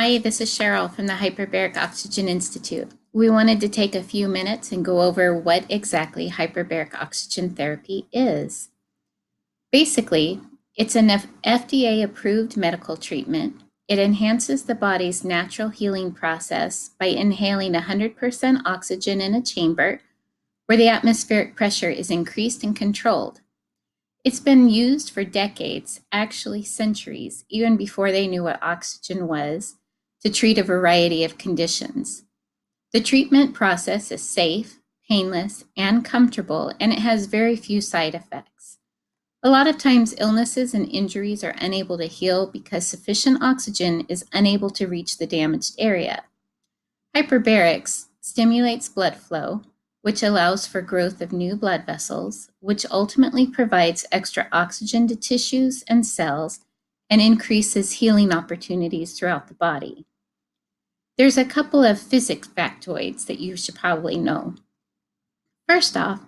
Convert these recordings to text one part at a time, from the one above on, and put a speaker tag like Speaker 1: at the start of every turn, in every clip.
Speaker 1: Hi, this is Cheryl from the Hyperbaric Oxygen Institute. We wanted to take a few minutes and go over what exactly hyperbaric oxygen therapy is. Basically, it's an FDA-approved medical treatment. It enhances the body's natural healing process by inhaling 100% oxygen in a chamber where the atmospheric pressure is increased and controlled. It's been used for decades, actually centuries, even before they knew what oxygen was, to treat a variety of conditions. The treatment process is safe, painless, and comfortable, and it has very few side effects. A lot of times, illnesses and injuries are unable to heal because sufficient oxygen is unable to reach the damaged area. Hyperbarics stimulates blood flow, which allows for growth of new blood vessels, which ultimately provides extra oxygen to tissues and cells and increases healing opportunities throughout the body. There's a couple of physics factoids that you should probably know. First off,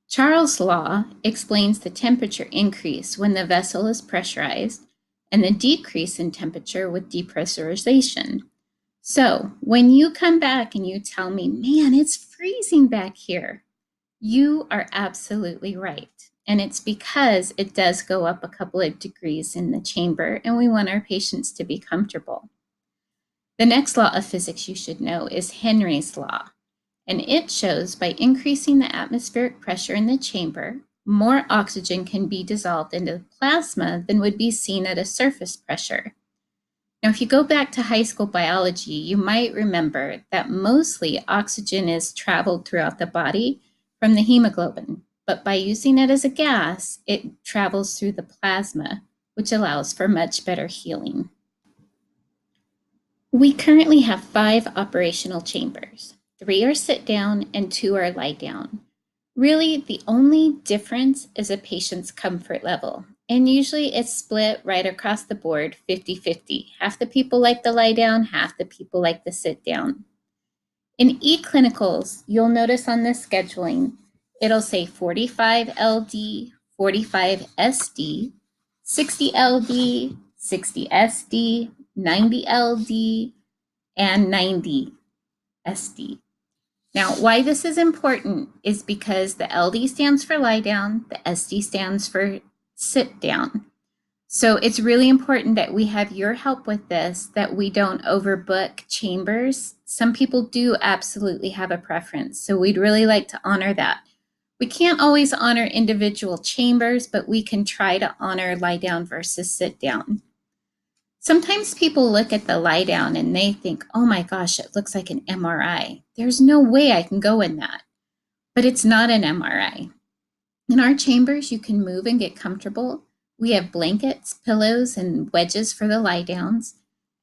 Speaker 1: Charles' law explains the temperature increase when the vessel is pressurized and the decrease in temperature with depressurization. So when you come back and you tell me, man, it's freezing back here, you are absolutely right. And it's because it does go up a couple of degrees in the chamber, and we want our patients to be comfortable. The next law of physics you should know is Henry's law, and it shows by increasing the atmospheric pressure in the chamber, more oxygen can be dissolved into the plasma than would be seen at a surface pressure. Now, if you go back to high school biology, you might remember that mostly oxygen is traveled throughout the body from the hemoglobin, but by using it as a gas, it travels through the plasma, which allows for much better healing. We currently have 5 operational chambers. 3 are sit down and 2 are lie down. Really, the only difference is a patient's comfort level. And usually it's split right across the board 50-50. Half the people like the lie down, half the people like the sit down. In e-clinicals, you'll notice on the scheduling, it'll say 45 LD, 45 SD, 60 LD, 60 SD, 90 LD, and 90 SD. Now, why this is important is because the LD stands for lie down, the SD stands for sit down. So it's really important that we have your help with this, that we don't overbook chambers. Some people do absolutely have a preference, so we'd really like to honor that. We can't always honor individual chambers, but we can try to honor lie down versus sit down. Sometimes people look at the lie down and they think, oh my gosh, it looks like an MRI. There's no way I can go in that. But it's not an MRI. In our chambers, you can move and get comfortable. We have blankets, pillows, and wedges for the lie downs.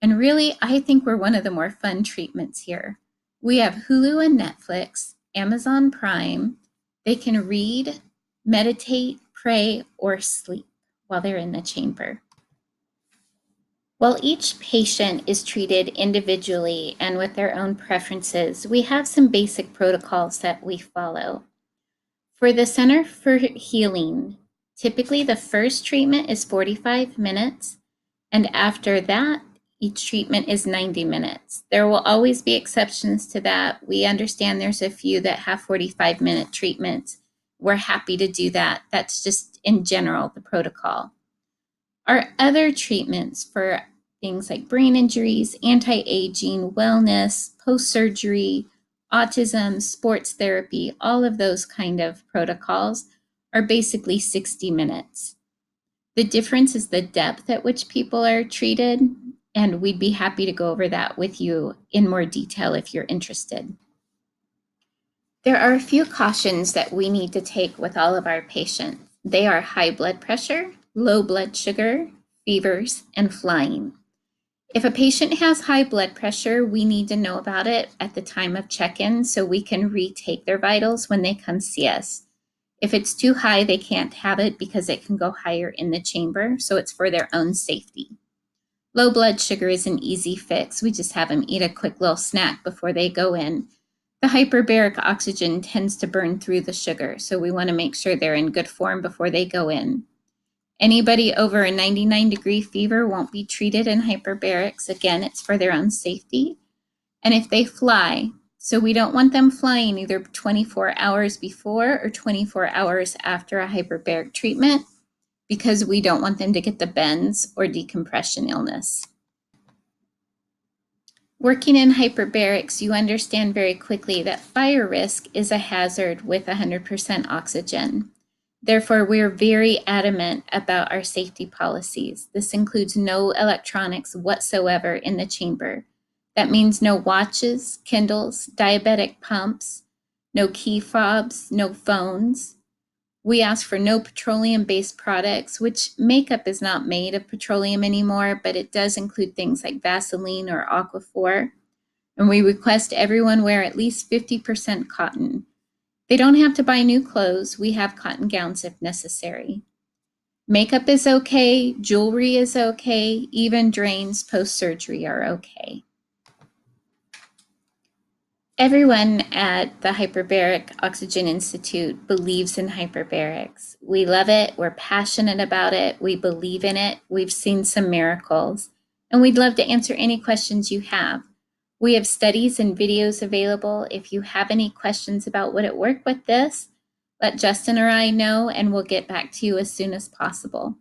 Speaker 1: And really, I think we're one of the more fun treatments here. We have Hulu and Netflix, Amazon Prime. They can read, meditate, pray, or sleep while they're in the chamber. While each patient is treated individually and with their own preferences, we have some basic protocols that we follow. For the Center for Healing, typically the first treatment is 45 minutes, and after that, each treatment is 90 minutes. There will always be exceptions to that. We understand there's a few that have 45-minute treatments. We're happy to do that. That's just in general the protocol. Our other treatments for things like brain injuries, anti-aging, wellness, post-surgery, autism, sports therapy, all of those kind of protocols are basically 60 minutes. The difference is the depth at which people are treated, and we'd be happy to go over that with you in more detail if you're interested. There are a few cautions that we need to take with all of our patients. They are high blood pressure, low blood sugar, fevers, and flying. If a patient has high blood pressure, we need to know about it at the time of check-in so we can retake their vitals when they come see us. If it's too high, they can't have it because it can go higher in the chamber, so it's for their own safety. Low blood sugar is an easy fix. We just have them eat a quick little snack before they go in. The hyperbaric oxygen tends to burn through the sugar, so we want to make sure they're in good form before they go in. Anybody over a 99-degree fever won't be treated in hyperbarics. Again, it's for their own safety. And if they fly, so we don't want them flying either 24 hours before or 24 hours after a hyperbaric treatment, because we don't want them to get the bends or decompression illness. Working in hyperbarics, you understand very quickly that fire risk is a hazard with 100% oxygen. Therefore, we're very adamant about our safety policies. This includes no electronics whatsoever in the chamber. That means no watches, Kindles, diabetic pumps, no key fobs, no phones. We ask for no petroleum-based products, which makeup is not made of petroleum anymore, but it does include things like Vaseline or Aquaphor. And we request everyone wear at least 50% cotton. They don't have to buy new clothes. We have cotton gowns if necessary. Makeup is okay. Jewelry is okay. Even drains post-surgery are okay. Everyone at the Hyperbaric Oxygen Institute believes in hyperbarics. We love it. We're passionate about it. We believe in it. We've seen some miracles. And we'd love to answer any questions you have. We have studies and videos available. If you have any questions about would it work with this, let Justin or I know, and we'll get back to you as soon as possible.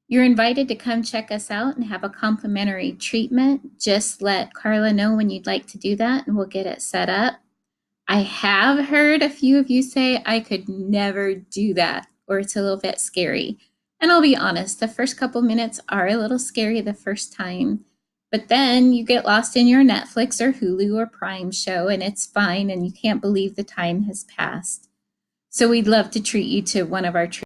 Speaker 1: You're invited to come check us out and have a complimentary treatment. Just let Carla know when you'd like to do that, and we'll get it set up. I have heard a few of you say, I could never do that, or it's a little bit scary. And I'll be honest, the first couple minutes are a little scary the first time. But then you get lost in your Netflix or Hulu or Prime show, and it's fine, and you can't believe the time has passed. So we'd love to treat you to one of our